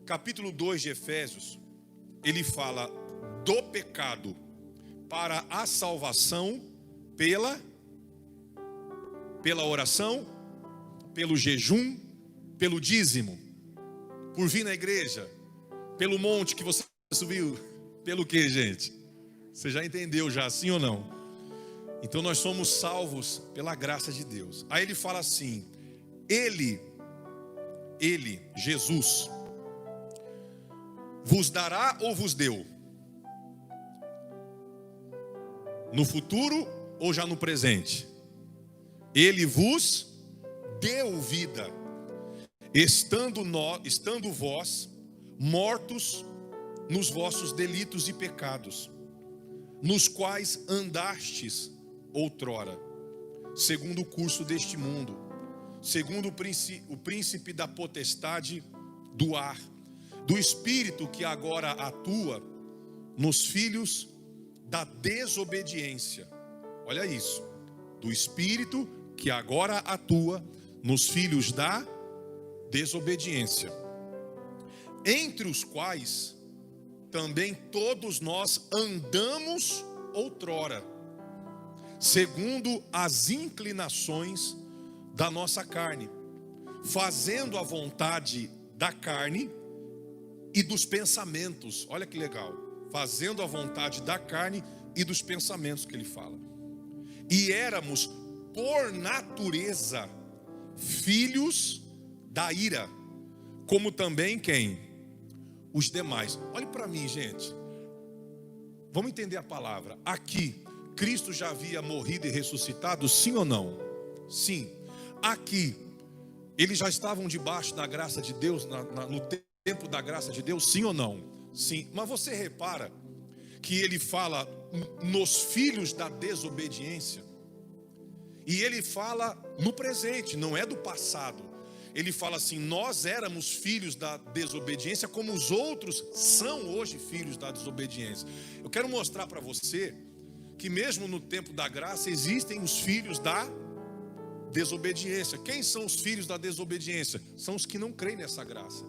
capítulo 2 de Efésios, ele fala do pecado para a salvação pela oração, pelo jejum, pelo dízimo, por vir na igreja, pelo monte que você subiu, pelo que, gente? Você já entendeu já, sim ou não? Então nós somos salvos pela graça de Deus. Aí ele fala assim: Ele, Jesus, vos dará ou vos deu? No futuro ou já no presente? Ele vos deu vida, estando vós mortos nos vossos delitos e pecados, nos quais andastes outrora, segundo o curso deste mundo, segundo o príncipe da potestade do ar, do espírito que agora atua nos filhos da desobediência. Olha isso, do espírito que agora atua nos filhos da desobediência, entre os quais também todos nós andamos outrora, segundo as inclinações da nossa carne, fazendo a vontade da carne e dos pensamentos. Olha que legal, fazendo a vontade da carne e dos pensamentos que ele fala. E éramos por natureza filhos da ira, como também quem? Os demais. Olhe para mim, gente. Vamos entender a palavra. Aqui, Cristo já havia morrido e ressuscitado, sim ou não? Sim. Aqui, eles já estavam debaixo da graça de Deus, no tempo da graça de Deus, sim ou não? Sim. Mas você repara que ele fala nos filhos da desobediência, e ele fala no presente, não é do passado. Ele fala assim: nós éramos filhos da desobediência, como os outros são hoje filhos da desobediência. Eu quero mostrar para você que mesmo no tempo da graça existem os filhos da desobediência. Quem são os filhos da desobediência? São os que não creem nessa graça,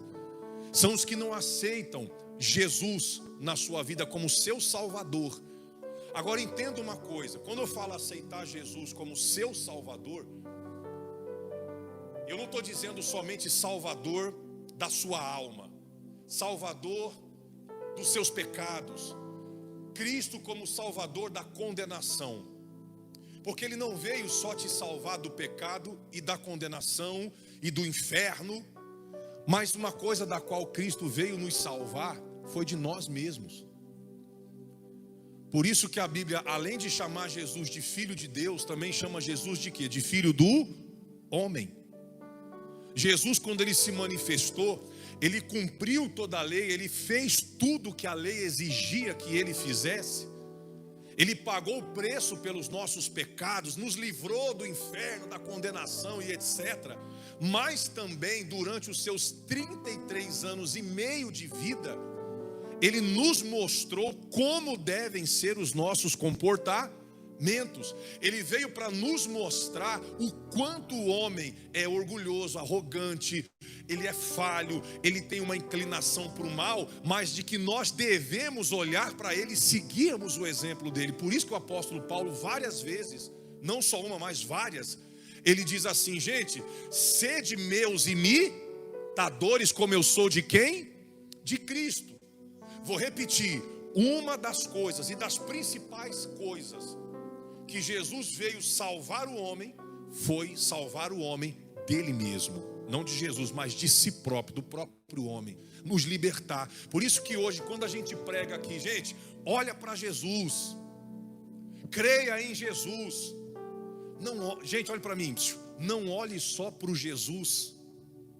são os que não aceitam Jesus na sua vida como seu Salvador. Agora entenda uma coisa: quando eu falo aceitar Jesus como seu Salvador, eu não estou dizendo somente Salvador da sua alma, Salvador dos seus pecados, Cristo como Salvador da condenação, porque Ele não veio só te salvar do pecado e da condenação e do inferno, mas uma coisa da qual Cristo veio nos salvar foi de nós mesmos. Por isso que a Bíblia, além de chamar Jesus de Filho de Deus, também chama Jesus de quê? De Filho do homem. Jesus, quando ele se manifestou, ele cumpriu toda a lei, ele fez tudo que a lei exigia que ele fizesse. Ele pagou o preço pelos nossos pecados, nos livrou do inferno, da condenação e etc. Mas também durante os seus 33 anos e meio de vida, ele nos mostrou como devem ser os nossos comportamentos. Ele veio para nos mostrar o quanto o homem é orgulhoso, arrogante, ele é falho, ele tem uma inclinação para o mal, mas de que nós devemos olhar para ele e seguirmos o exemplo dele. Por isso que o apóstolo Paulo várias vezes, não só uma, mas várias, ele diz assim: gente, sede meus imitadores como eu sou de quem? De Cristo. Vou repetir, uma das coisas e das principais coisas que Jesus veio salvar o homem, foi salvar o homem dele mesmo. Não de Jesus, mas de si próprio, do próprio homem. Nos libertar. Por isso que hoje, quando a gente prega aqui, gente, olha para Jesus. Creia em Jesus. Não, gente, olhe para mim. Não olhe só para o Jesus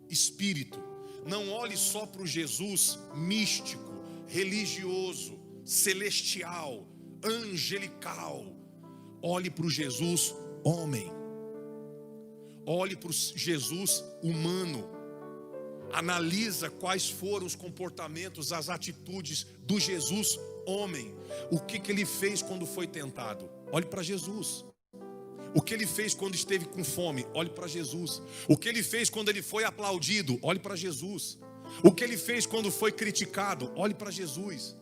Espírito. Não olhe só para o Jesus místico, religioso, celestial, angelical. Olhe para o Jesus homem. Olhe para o Jesus humano. Analisa quais foram os comportamentos, as atitudes do Jesus homem. O que ele fez quando foi tentado? Olhe para Jesus. O que ele fez quando esteve com fome? Olhe para Jesus. O que ele fez quando ele foi aplaudido? Olhe para Jesus. O que ele fez quando foi criticado? Olhe para Jesus.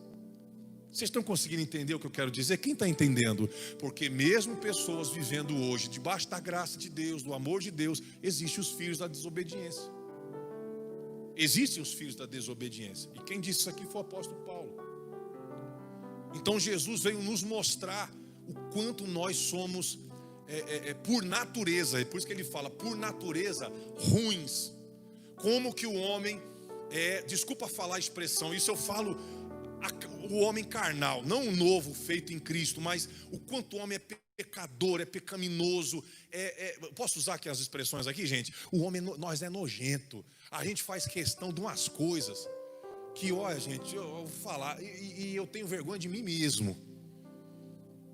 Vocês estão conseguindo entender o que eu quero dizer? Quem está entendendo? Porque mesmo pessoas vivendo hoje debaixo da graça de Deus, do amor de Deus, existem os filhos da desobediência. Existem os filhos da desobediência. E quem disse isso aqui foi o apóstolo Paulo. Então Jesus veio nos mostrar o quanto nós somos, por natureza, é por isso que ele fala, por natureza, ruins. Como que o homem desculpa falar a expressão, isso eu falo, o homem carnal, não o novo feito em Cristo, mas o quanto o homem é pecador, é pecaminoso, posso usar aqui as expressões aqui, gente? O homem, nós é nojento, a gente faz questão de umas coisas que, olha, gente, eu vou falar, e eu tenho vergonha de mim mesmo.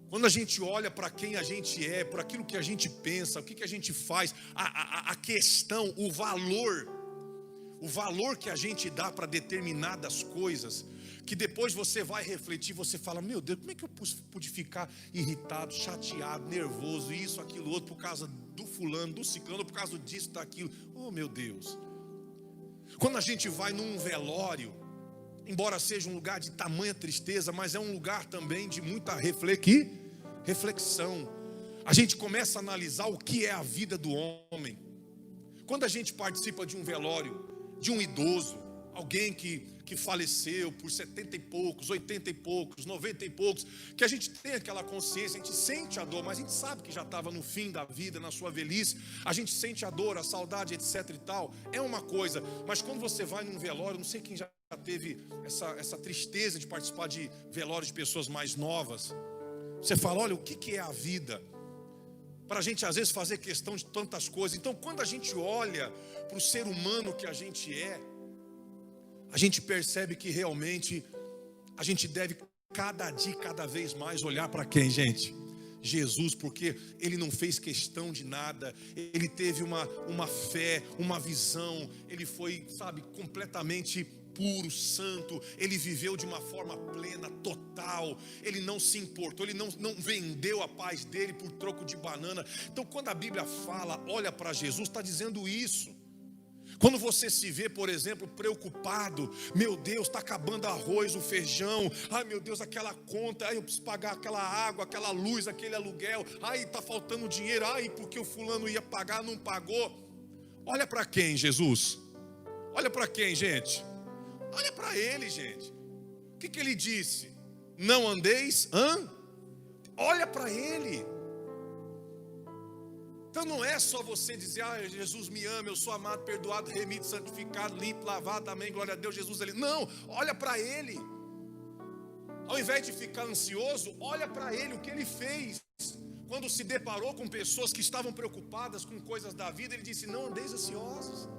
Quando a gente olha para quem a gente é, para aquilo que a gente pensa, o que a gente faz, a questão, o valor que a gente dá para determinadas coisas, que depois você vai refletir, você fala, meu Deus, como é que eu pude ficar irritado, chateado, nervoso, isso, aquilo, outro, por causa do fulano, do ciclano, por causa disso, daquilo, oh meu Deus. Quando a gente vai num velório, embora seja um lugar de tamanha tristeza, mas é um lugar também de muita reflexão. A gente começa a analisar o que é a vida do homem. Quando a gente participa de um velório, de um idoso, alguém que faleceu por 70 e poucos, 80 e poucos, 90 e poucos, que a gente tem aquela consciência, a gente sente a dor, mas a gente sabe que já estava no fim da vida, na sua velhice, a gente sente a dor, a saudade, etc e tal, é uma coisa, mas quando você vai num velório, não sei quem já teve essa tristeza de participar de velórios de pessoas mais novas, você fala, olha, o que é a vida? Para a gente às vezes fazer questão de tantas coisas. Então quando a gente olha para o ser humano que a gente é, a gente percebe que realmente a gente deve cada dia, cada vez mais olhar para quem, gente? Jesus, porque ele não fez questão de nada, ele teve uma fé, uma visão, ele foi, sabe, completamente puro, santo, ele viveu de uma forma plena, total, ele não se importou, ele não vendeu a paz dele por troco de banana. Então quando a Bíblia fala, olha para Jesus, está dizendo isso. Quando você se vê, por exemplo, preocupado, meu Deus, está acabando arroz, o feijão, ai meu Deus, aquela conta, ai eu preciso pagar aquela água, aquela luz, aquele aluguel, ai está faltando dinheiro, ai porque o fulano ia pagar, não pagou. Olha para quem, Jesus? Olha para quem, gente? Olha para ele, gente. O que ele disse? Não andeis, olha para ele. Então não é só você dizer, Jesus me ama, eu sou amado, perdoado, remido, santificado, limpo, lavado, amém, glória a Deus, Jesus ele. Não, olha para ele. Ao invés de ficar ansioso, olha para ele, o que ele fez. Quando se deparou com pessoas que estavam preocupadas com coisas da vida, ele disse, não andeis ansiosos.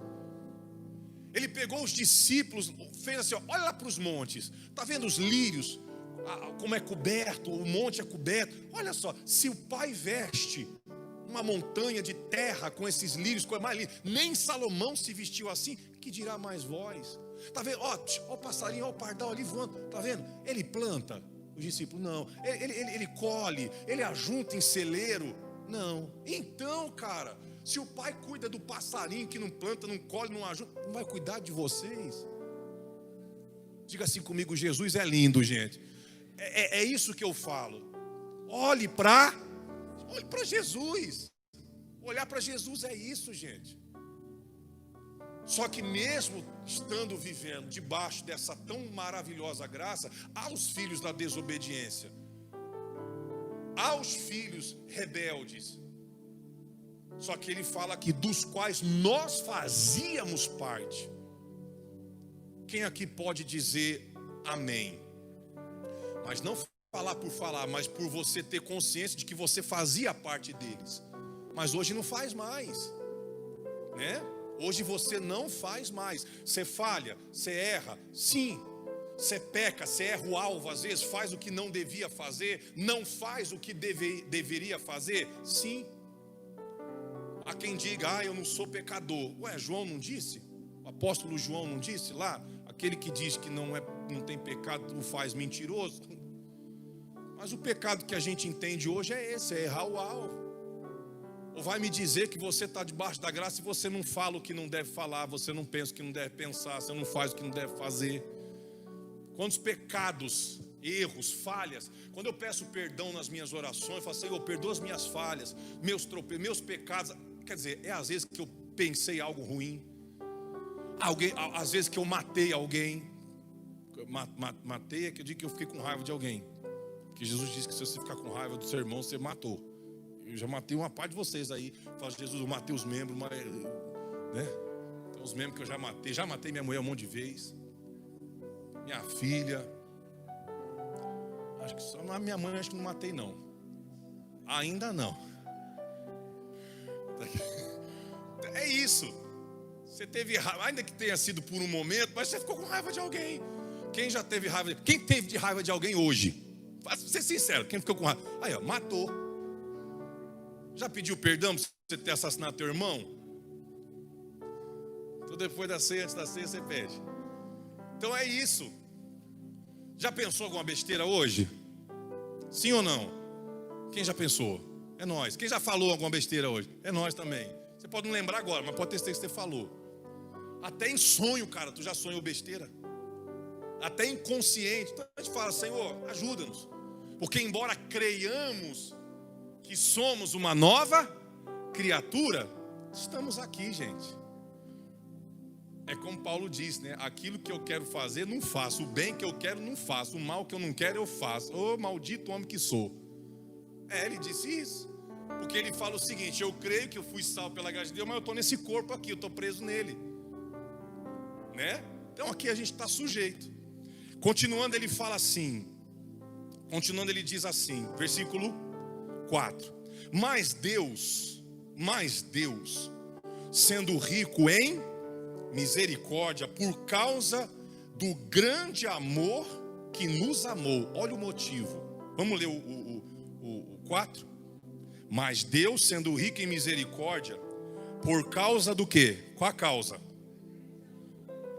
Ele pegou os discípulos, fez assim, olha lá para os montes, está vendo os lírios, como é coberto, o monte é coberto. Olha só, se o Pai veste uma montanha de terra com esses lírios, com mais lírios, nem Salomão se vestiu assim, que dirá mais vós? Está vendo? Ó o passarinho, ó o pardal ali voando, está vendo? Ele planta, os discípulos não, ele colhe, ele ajunta em celeiro, não. Então, cara, se o Pai cuida do passarinho que não planta, não colhe, não ajunta, não vai cuidar de vocês? Diga assim comigo, Jesus é lindo, gente. É isso que eu falo. Olhe para Jesus. Olhar para Jesus é isso, gente. Só que mesmo estando vivendo debaixo dessa tão maravilhosa graça, há os filhos da desobediência, há os filhos rebeldes. Só que ele fala aqui, dos quais nós fazíamos parte. Quem aqui pode dizer amém? Mas não falar por falar, mas por você ter consciência de que você fazia parte deles. Mas hoje não faz mais, né? Hoje você não faz mais. Você falha, você erra, sim. Você peca, você erra o alvo, às vezes faz o que não devia fazer, não faz o que deveria fazer, sim. Há quem diga, eu não sou pecador. Ué, João não disse? O apóstolo João não disse lá? Aquele que diz que não tem pecado o faz mentiroso. Mas o pecado que a gente entende hoje é esse, é errar o alvo. Ou vai me dizer que você está debaixo da graça e você não fala o que não deve falar, você não pensa o que não deve pensar, você não faz o que não deve fazer. Quantos pecados, erros, falhas. Quando eu peço perdão nas minhas orações, eu falo, Senhor, perdoa as minhas falhas, meus pecados. Quer dizer, é às vezes que eu pensei algo ruim, às vezes que eu matei alguém. Matei é que eu digo que eu fiquei com raiva de alguém. Que Jesus disse que se você ficar com raiva do seu irmão, você matou. Eu já matei uma parte de vocês aí. Falo, Jesus, eu matei os membros, mas, né? Tem os membros que eu já matei. Já matei minha mulher um monte de vezes. Minha filha. Acho que só a minha mãe acho que não matei não. Ainda não. É isso. Você teve raiva, ainda que tenha sido por um momento, mas você ficou com raiva de alguém. Quem já teve raiva? Quem teve de raiva de alguém hoje? Para ser sincero, quem ficou com raiva? Aí, ó, matou. Já pediu perdão por você ter assassinado teu irmão? Então depois da ceia, antes da ceia, você pede. Então é isso. Já pensou alguma besteira hoje? Sim ou não? Quem já pensou? É nós. Quem já falou alguma besteira hoje? É nós também. Você pode não lembrar agora, mas pode ter certeza que você falou. Até em sonho, cara, tu já sonhou besteira? Até inconsciente. Então a gente fala, Senhor, ajuda-nos. Porque embora creiamos que somos uma nova criatura, estamos aqui, gente. É como Paulo diz, né? Aquilo que eu quero fazer, não faço. O bem que eu quero, não faço. O mal que eu não quero, eu faço. Ô, maldito homem que sou. Ele disse isso. Porque ele fala o seguinte, eu creio que eu fui salvo pela graça de Deus, mas eu estou nesse corpo aqui, eu estou preso nele. Né? Então aqui a gente está sujeito. Continuando ele fala assim. Continuando ele diz assim, versículo 4. Mas Deus, sendo rico em misericórdia, por causa do grande amor que nos amou. Olha o motivo. Vamos ler o 4? Mas Deus, sendo rico em misericórdia, por causa do quê? Qual a causa?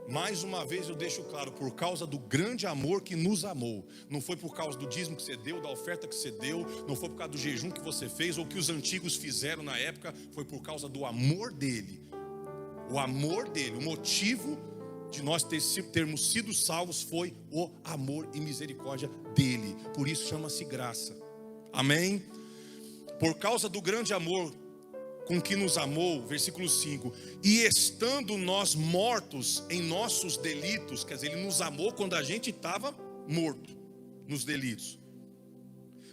Mais uma vez eu deixo claro, por causa do grande amor que nos amou. Não foi por causa do dízimo que você deu, da oferta que você deu, não foi por causa do jejum que você fez, ou que os antigos fizeram na época, foi por causa do amor dele. O amor dele, o motivo de nós termos sido salvos foi o amor e misericórdia dele. Por isso chama-se graça. Amém? Por causa do grande amor com que nos amou, versículo 5, e estando nós mortos em nossos delitos, quer dizer, ele nos amou quando a gente estava morto nos delitos,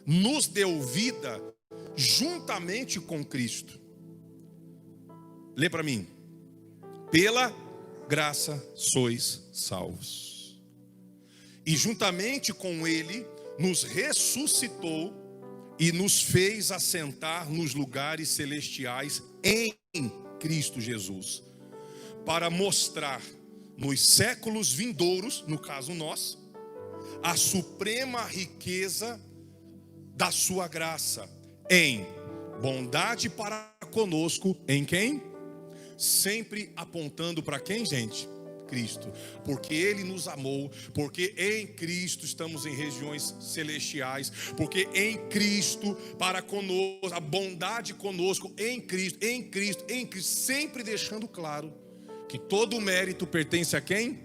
nos deu vida juntamente com Cristo. Lê para mim. Pela graça sois salvos. E juntamente com ele nos ressuscitou e nos fez assentar nos lugares celestiais em Cristo Jesus, para mostrar nos séculos vindouros, no caso nós, a suprema riqueza da sua graça, em bondade para conosco, em quem? Sempre apontando para quem, gente? Cristo, porque Ele nos amou, porque em Cristo estamos em regiões celestiais, porque em Cristo para conosco, a bondade conosco, em Cristo, sempre deixando claro que todo o mérito pertence a quem?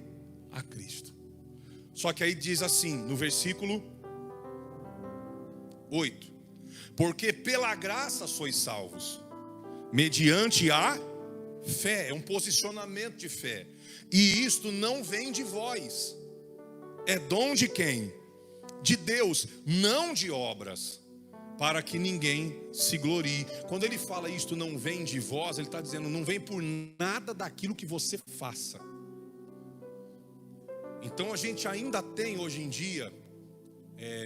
A Cristo. Só que aí diz assim, no versículo 8, porque pela graça sois salvos, mediante a fé, é um posicionamento de fé. E isto não vem de vós, é dom de quem? De Deus, não de obras, para que ninguém se glorie. Quando ele fala isto não vem de vós, ele está dizendo não vem por nada daquilo que você faça. Então a gente ainda tem hoje em dia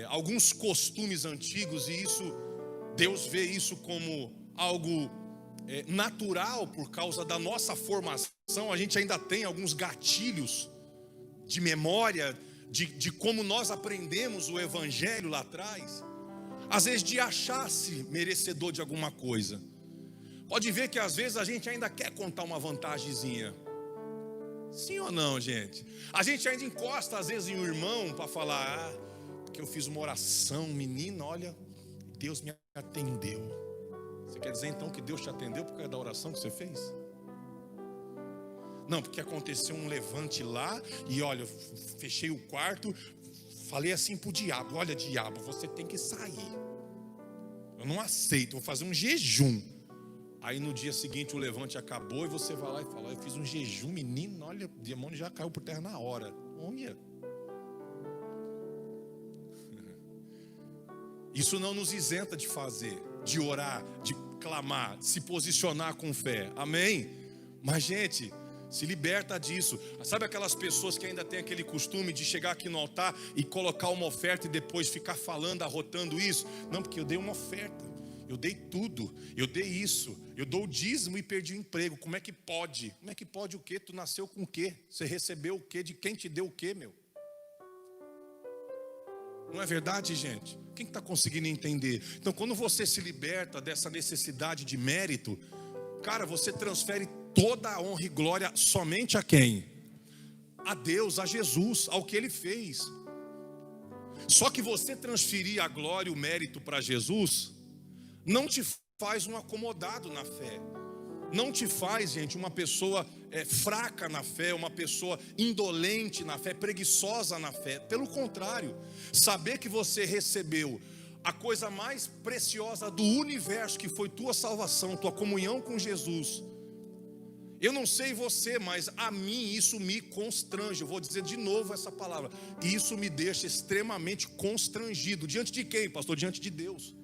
alguns costumes antigos, e isso, Deus vê isso como algo natural por causa da nossa formação. A gente ainda tem alguns gatilhos de memória de como nós aprendemos o evangelho lá atrás, às vezes de achar-se merecedor de alguma coisa. Pode ver que às vezes a gente ainda quer contar uma vantagenzinha. Sim ou não, gente? A gente ainda encosta às vezes em um irmão para falar, porque eu fiz uma oração, menina, olha, Deus me atendeu. Você quer dizer então que Deus te atendeu por causa da oração que você fez? Não, porque aconteceu um levante lá e olha, eu fechei o quarto, falei assim pro diabo: olha, diabo, você tem que sair. Eu não aceito, vou fazer um jejum. Aí no dia seguinte o levante acabou e você vai lá e fala: eu fiz um jejum, menino, olha, o demônio já caiu por terra na hora. Olha. Isso não nos isenta de fazer, de orar, de clamar, de se posicionar com fé. Amém? Mas gente, se liberta disso. Sabe aquelas pessoas que ainda têm aquele costume de chegar aqui no altar e colocar uma oferta e depois ficar falando, arrotando isso? Não, porque eu dei uma oferta, eu dei tudo, eu dei isso, eu dou o dízimo e perdi o emprego. Como é que pode? Como é que pode o quê? Tu nasceu com o quê? Você recebeu o quê? De quem te deu o quê, meu? Não é verdade, gente? Quem está conseguindo entender? Então, quando você se liberta dessa necessidade de mérito, cara, você transfere toda a honra e glória somente a quem? A Deus, a Jesus, ao que Ele fez. Só que você transferir a glória e o mérito para Jesus não te faz um acomodado na fé. Não te faz, gente, uma pessoa fraca na fé, uma pessoa indolente na fé, preguiçosa na fé. Pelo contrário, saber que você recebeu a coisa mais preciosa do universo, que foi tua salvação, tua comunhão com Jesus. Eu não sei você, mas a mim isso me constrange. Eu vou dizer de novo essa palavra. Isso me deixa extremamente constrangido. Diante de quem, pastor? Diante de Deus.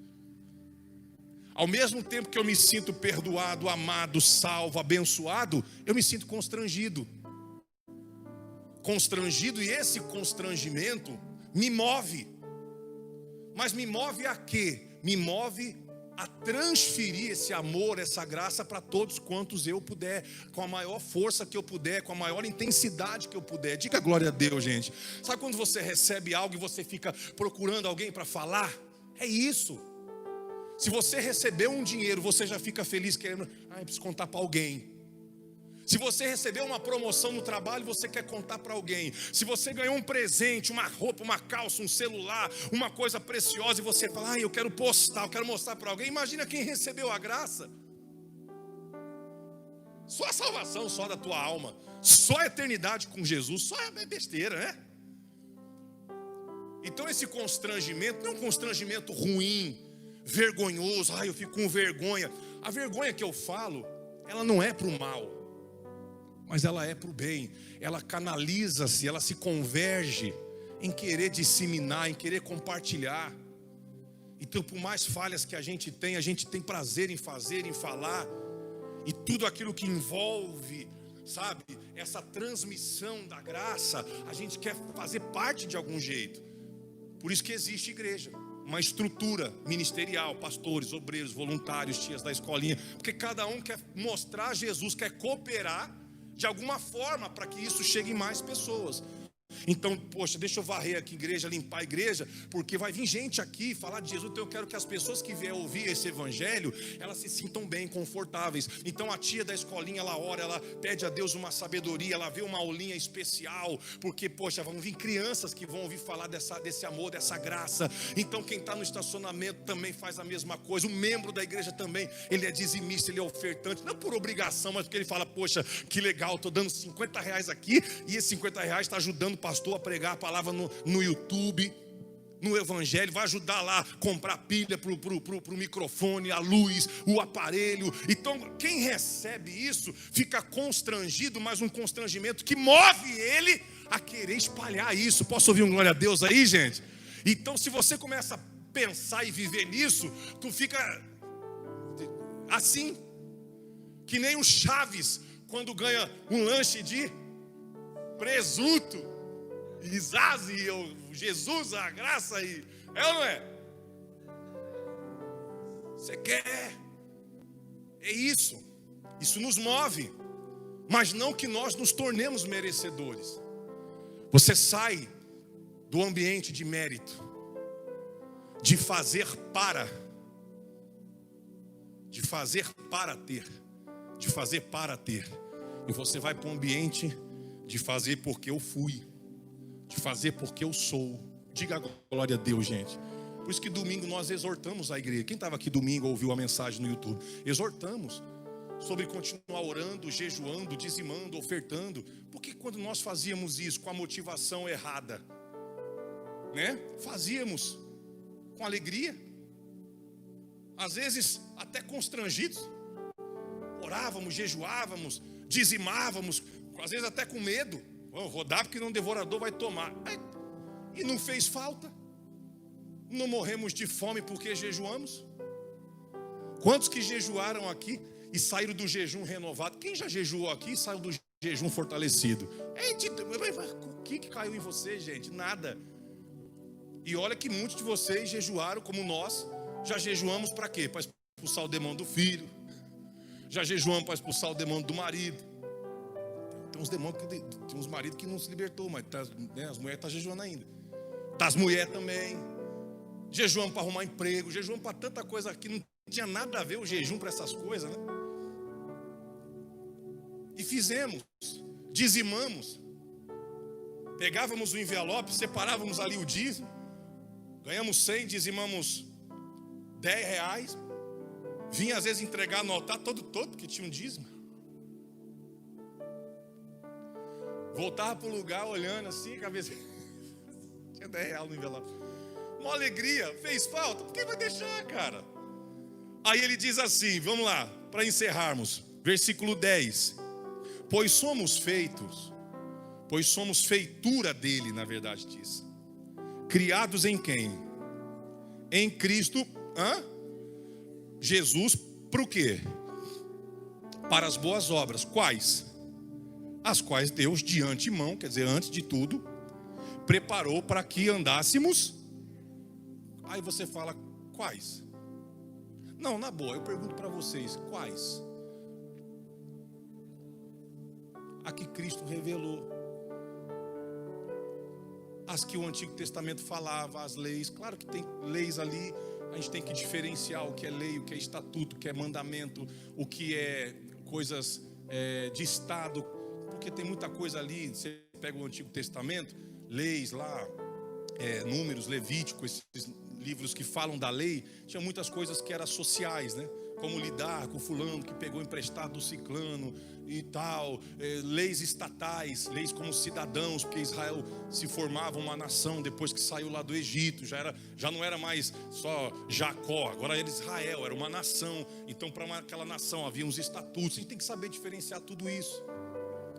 Ao mesmo tempo que eu me sinto perdoado, amado, salvo, abençoado, eu me sinto constrangido. Constrangido, e esse constrangimento me move. Mas me move a quê? Me move a transferir esse amor, essa graça para todos quantos eu puder, com a maior força que eu puder, com a maior intensidade que eu puder. Diga glória a Deus, gente. Sabe quando você recebe algo e você fica procurando alguém para falar? É isso. Se você recebeu um dinheiro, você já fica feliz querendo, eu preciso contar para alguém. Se você recebeu uma promoção no trabalho, você quer contar para alguém. Se você ganhou um presente, uma roupa, uma calça, um celular, uma coisa preciosa, e você fala, eu quero postar, eu quero mostrar para alguém. Imagina quem recebeu a graça. Só a salvação, só da tua alma, só a eternidade com Jesus, só é besteira, né? Então esse constrangimento não é um constrangimento ruim, vergonhoso, eu fico com vergonha. A vergonha que eu falo, ela não é para o mal, mas ela é para o bem. Ela canaliza-se, ela se converge em querer disseminar, em querer compartilhar. Então, por mais falhas que a gente tem prazer em fazer, em falar. E tudo aquilo que envolve, sabe, essa transmissão da graça, a gente quer fazer parte de algum jeito. Por isso que existe igreja, uma estrutura ministerial, pastores, obreiros, voluntários, tias da escolinha, porque cada um quer mostrar Jesus, quer cooperar de alguma forma para que isso chegue em mais pessoas. Então, poxa, deixa eu varrer aqui a igreja, limpar a igreja, porque vai vir gente aqui falar de Jesus. Então eu quero que as pessoas que vierem ouvir esse evangelho, elas se sintam bem, confortáveis. Então a tia da escolinha, ela ora, ela pede a Deus uma sabedoria, ela vê uma aulinha especial, porque, poxa, vão vir crianças que vão ouvir falar desse amor, dessa graça. Então quem está no estacionamento também faz a mesma coisa. O membro da igreja também, ele é dizimista, ele é ofertante, não por obrigação, mas porque ele fala, poxa, que legal, estou dando R$50 aqui, e esses R$50 está ajudando o pastor a pregar a palavra no YouTube, no evangelho, vai ajudar lá a comprar pilha pro microfone, a luz, o aparelho. Então quem recebe isso fica constrangido, mas um constrangimento que move ele a querer espalhar isso. Posso ouvir um glória a Deus aí, gente? Então se você começa a pensar e viver nisso, tu fica assim, que nem o Chaves quando ganha um lanche de presunto, Isazi, Jesus, a graça aí. É ou não é? Você quer? É isso. Isso nos move. Mas não que nós nos tornemos merecedores. Você sai do ambiente de mérito, de fazer para ter, de fazer para ter. E você vai para um ambiente de fazer porque eu fui, de fazer porque eu sou. Diga glória a Deus, gente. Por isso que domingo nós exortamos a igreja. Quem estava aqui domingo ouviu a mensagem no YouTube? Exortamos sobre continuar orando, jejuando, dizimando, ofertando. Porque quando nós fazíamos isso com a motivação errada, né? Fazíamos com alegria, às vezes até constrangidos. Orávamos, jejuávamos, dizimávamos, às vezes até com medo. Vou dar porque não, o devorador vai tomar. E não fez falta. Não morremos de fome porque jejuamos. Quantos que jejuaram aqui e saíram do jejum renovado? Quem já jejuou aqui e saiu do jejum fortalecido? O que caiu em você, gente? Nada. E olha que muitos de vocês jejuaram como nós. Já jejuamos para quê? Para expulsar o demônio do filho. Já jejuamos para expulsar o demônio do marido. Tem uns demônios tem uns maridos que não se libertou, mas né, as mulheres estão jejuando ainda. Das mulheres também. Jejuamos para arrumar emprego, jejuamos para tanta coisa que não tinha nada a ver o jejum para essas coisas, né? E fizemos, dizimamos. Pegávamos o envelope, separávamos ali o dízimo. Ganhamos 100, dizimamos 10 reais. Vinha às vezes entregar no altar todo, porque tinha um dízimo. Voltava para o lugar olhando assim, cabeça. Tinha 10 reais no envelope. Uma alegria, fez falta? Por que vai deixar, cara? Aí ele diz assim, vamos lá, para encerrarmos. Versículo 10. Pois somos feitura dele, na verdade diz. Criados em quem? Em Cristo, Jesus, para o quê? Para as boas obras. Quais? As quais Deus de antemão, quer dizer, antes de tudo, preparou para que andássemos. Aí você fala, quais? Não, na boa, eu pergunto para vocês, quais? A que Cristo revelou. As que o Antigo Testamento falava, as leis. Claro que tem leis ali, a gente tem que diferenciar o que é lei, o que é estatuto, o que é mandamento, o que é coisas de Estado. Porque tem muita coisa ali, você pega o Antigo Testamento, leis lá, Números, Levítico, esses livros que falam da lei, tinha muitas coisas que eram sociais, né? Como lidar com fulano que pegou emprestado do ciclano e tal, leis estatais, leis como cidadãos, porque Israel se formava uma nação depois que saiu lá do Egito, já não era mais só Jacó, agora era Israel, era uma nação. Então para aquela nação havia uns estatutos, a gente tem que saber diferenciar tudo isso.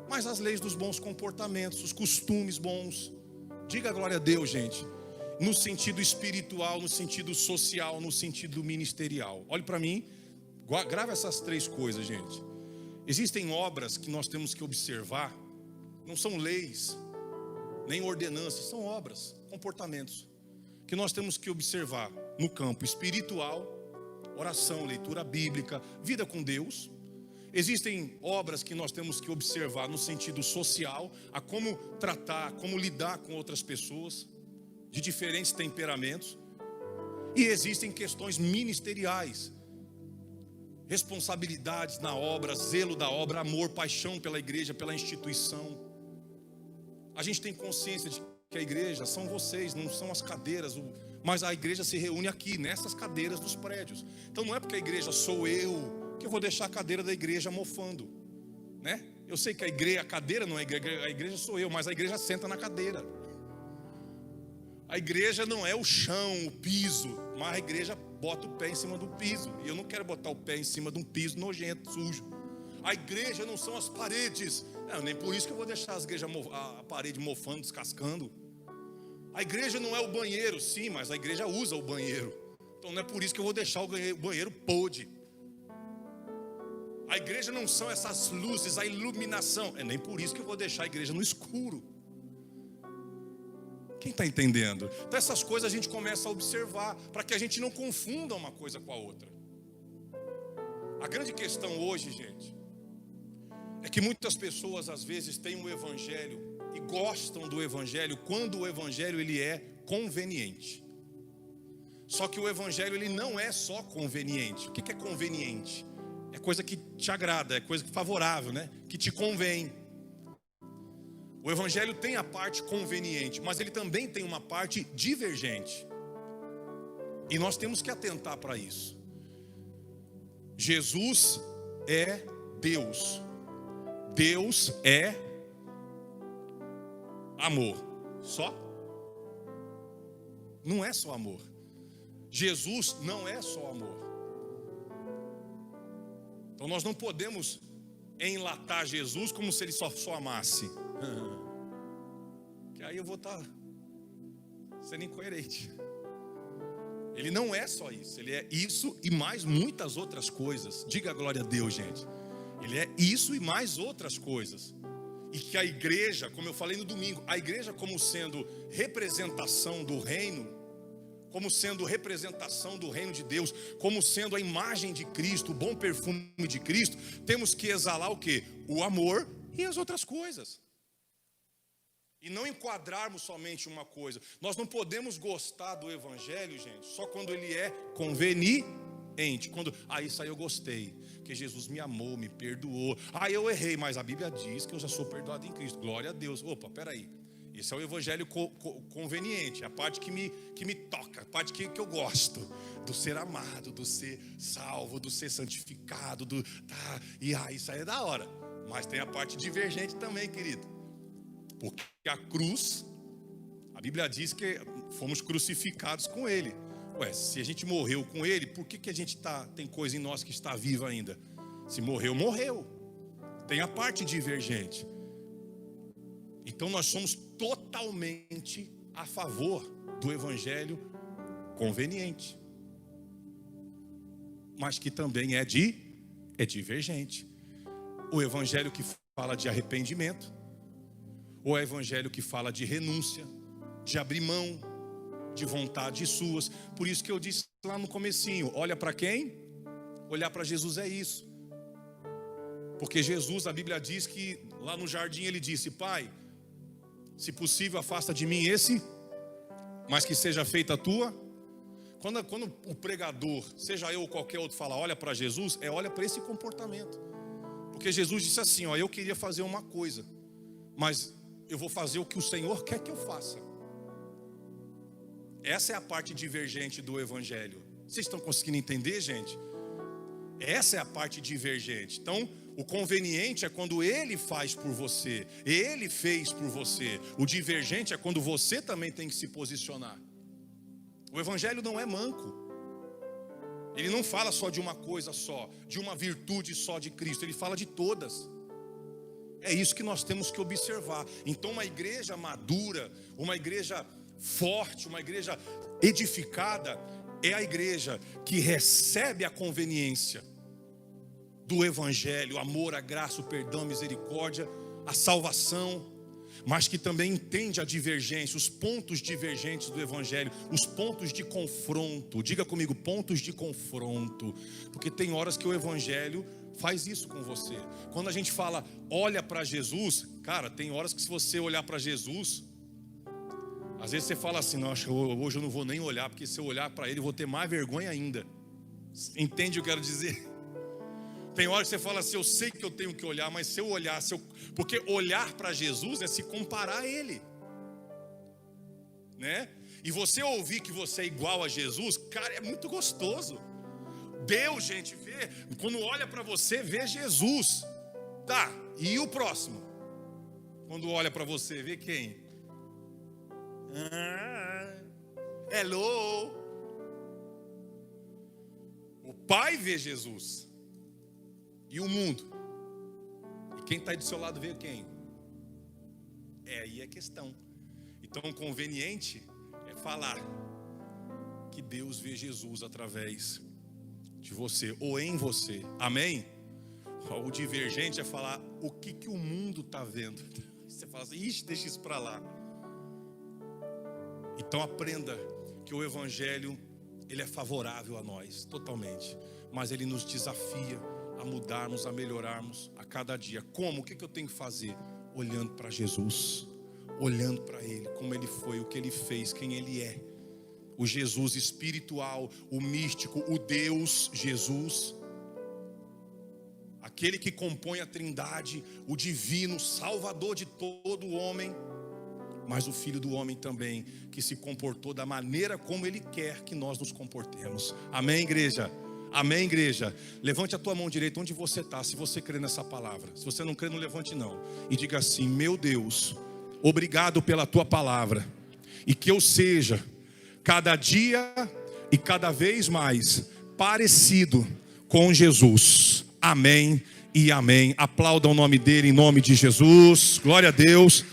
Mas as leis dos bons comportamentos, os costumes bons, diga glória a Deus, gente, no sentido espiritual, no sentido social, no sentido ministerial. Olhe para mim, grava essas três coisas, gente. Existem obras que nós temos que observar, não são leis, nem ordenanças, são obras, comportamentos, que nós temos que observar no campo espiritual, oração, leitura bíblica, vida com Deus. Existem obras que nós temos que observar no sentido social, a como tratar, como lidar com outras pessoas de diferentes temperamentos. E existem questões ministeriais, responsabilidades na obra, zelo da obra, amor, paixão pela igreja, pela instituição. A gente tem consciência de que a igreja são vocês, não são as cadeiras, mas a igreja se reúne aqui, nessas cadeiras dos prédios. Então não é porque a igreja sou eu que eu vou deixar a cadeira da igreja mofando, né? Eu sei que a cadeira não é a igreja sou eu, mas a igreja senta na cadeira. A igreja não é o chão, o piso, mas a igreja bota o pé em cima do piso. E eu não quero botar o pé em cima de um piso nojento, sujo. A igreja não são as paredes. Nem por isso que eu vou deixar a parede mofando, descascando. A igreja não é o banheiro, sim, mas a igreja usa o banheiro. Então não é por isso que eu vou deixar o banheiro podre. A igreja não são essas luzes, a iluminação. Nem por isso que eu vou deixar a igreja no escuro. Quem está entendendo? Então essas coisas a gente começa a observar, para que a gente não confunda uma coisa com a outra. A grande questão hoje, gente, é que muitas pessoas às vezes têm um evangelho e gostam do evangelho quando o evangelho ele é conveniente. Só que o evangelho ele não é só conveniente. O que é conveniente? É coisa que te agrada, é coisa favorável, né? Que te convém. O evangelho tem a parte conveniente, mas ele também tem uma parte divergente. E nós temos que atentar para isso. Jesus é Deus. Deus é amor. Só? Não é só amor. Jesus não é só amor. Então nós não podemos enlatar Jesus como se ele só amasse. Que aí eu vou estar sendo incoerente. Ele não é só isso. Ele é isso e mais muitas outras coisas. Diga a glória a Deus, gente. Ele é isso e mais outras coisas. E que a igreja, como eu falei no domingo, a igreja como sendo representação do reino, como sendo representação do reino de Deus, como sendo a imagem de Cristo, o bom perfume de Cristo, temos que exalar o quê? O amor e as outras coisas. E não enquadrarmos somente uma coisa. Nós não podemos gostar do evangelho, gente, só quando ele é conveniente. Quando, isso aí eu gostei, porque Jesus me amou, me perdoou. Eu errei, mas a Bíblia diz que eu já sou perdoado em Cristo. Glória a Deus. Opa, peraí. Esse é o evangelho conveniente, a parte que me toca, a parte que eu gosto, do ser amado, do ser salvo, do ser santificado, isso aí é da hora. Mas tem a parte divergente também, querido. Porque a cruz, a Bíblia diz que fomos crucificados com ele. Se a gente morreu com ele, por que a gente tem coisa em nós que está viva ainda? Se morreu, morreu. Tem a parte divergente. Então nós somos totalmente a favor do evangelho conveniente, mas que também é divergente. O evangelho que fala de arrependimento, ou é o evangelho que fala de renúncia, de abrir mão, de vontades suas. Por isso que eu disse lá no comecinho, olha para quem? Olhar para Jesus é isso. Porque Jesus, a Bíblia diz que lá no jardim ele disse: Pai, se possível afasta de mim esse, mas que seja feita a tua. Quando o pregador, seja eu ou qualquer outro, fala olha para Jesus, olha para esse comportamento. Porque Jesus disse assim, eu queria fazer uma coisa, mas eu vou fazer o que o Senhor quer que eu faça. Essa é a parte divergente do evangelho. Vocês estão conseguindo entender, gente? Essa é a parte divergente. Então, o conveniente é quando ele faz por você, ele fez por você. O divergente é quando você também tem que se posicionar. O evangelho não é manco. Ele não fala só de uma coisa só, de uma virtude só de Cristo. Ele fala de todas. É isso que nós temos que observar. Então uma igreja madura, uma igreja forte, uma igreja edificada, é a igreja que recebe a conveniência do evangelho, o amor, a graça, o perdão, a misericórdia, a salvação, mas que também entende a divergência, os pontos divergentes do evangelho, os pontos de confronto. Diga comigo, pontos de confronto. Porque tem horas que o evangelho faz isso com você. Quando a gente fala, olha para Jesus, cara, tem horas que se você olhar para Jesus, às vezes você fala assim, nossa, hoje eu não vou nem olhar, porque se eu olhar para ele eu vou ter mais vergonha ainda. Entende o que eu quero dizer? Tem horas que você fala assim, eu sei que eu tenho que olhar, mas se eu olhar, porque olhar para Jesus é se comparar a ele, né? E você ouvir que você é igual a Jesus, cara, é muito gostoso. Deus, gente, vê, quando olha para você, vê Jesus. Tá, e o próximo? Quando olha para você, vê quem? Hello. O Pai vê Jesus. E o mundo? E quem está aí do seu lado vê quem? Aí a questão. Então o conveniente é falar que Deus vê Jesus através de você ou em você. Amém? O divergente é falar o que o mundo está vendo. Você fala assim, ixi, deixa isso para lá. Então aprenda que o evangelho, ele é favorável a nós, totalmente. Mas ele nos desafia a mudarmos, a melhorarmos a cada dia. Como? O que eu tenho que fazer? Olhando para Jesus, olhando para Ele, como Ele foi, o que Ele fez, quem Ele é. O Jesus espiritual, o místico, o Deus Jesus, aquele que compõe a Trindade, o divino, Salvador de todo homem, mas o Filho do Homem também, que se comportou da maneira como Ele quer que nós nos comportemos. Amém, igreja? Amém, igreja? Levante a tua mão direita onde você está, se você crê nessa palavra. Se você não crê, não levante não. E diga assim: meu Deus, obrigado pela tua palavra, e que eu seja cada dia e cada vez mais parecido com Jesus. Amém e amém. Aplaudam o nome dele em nome de Jesus. Glória a Deus.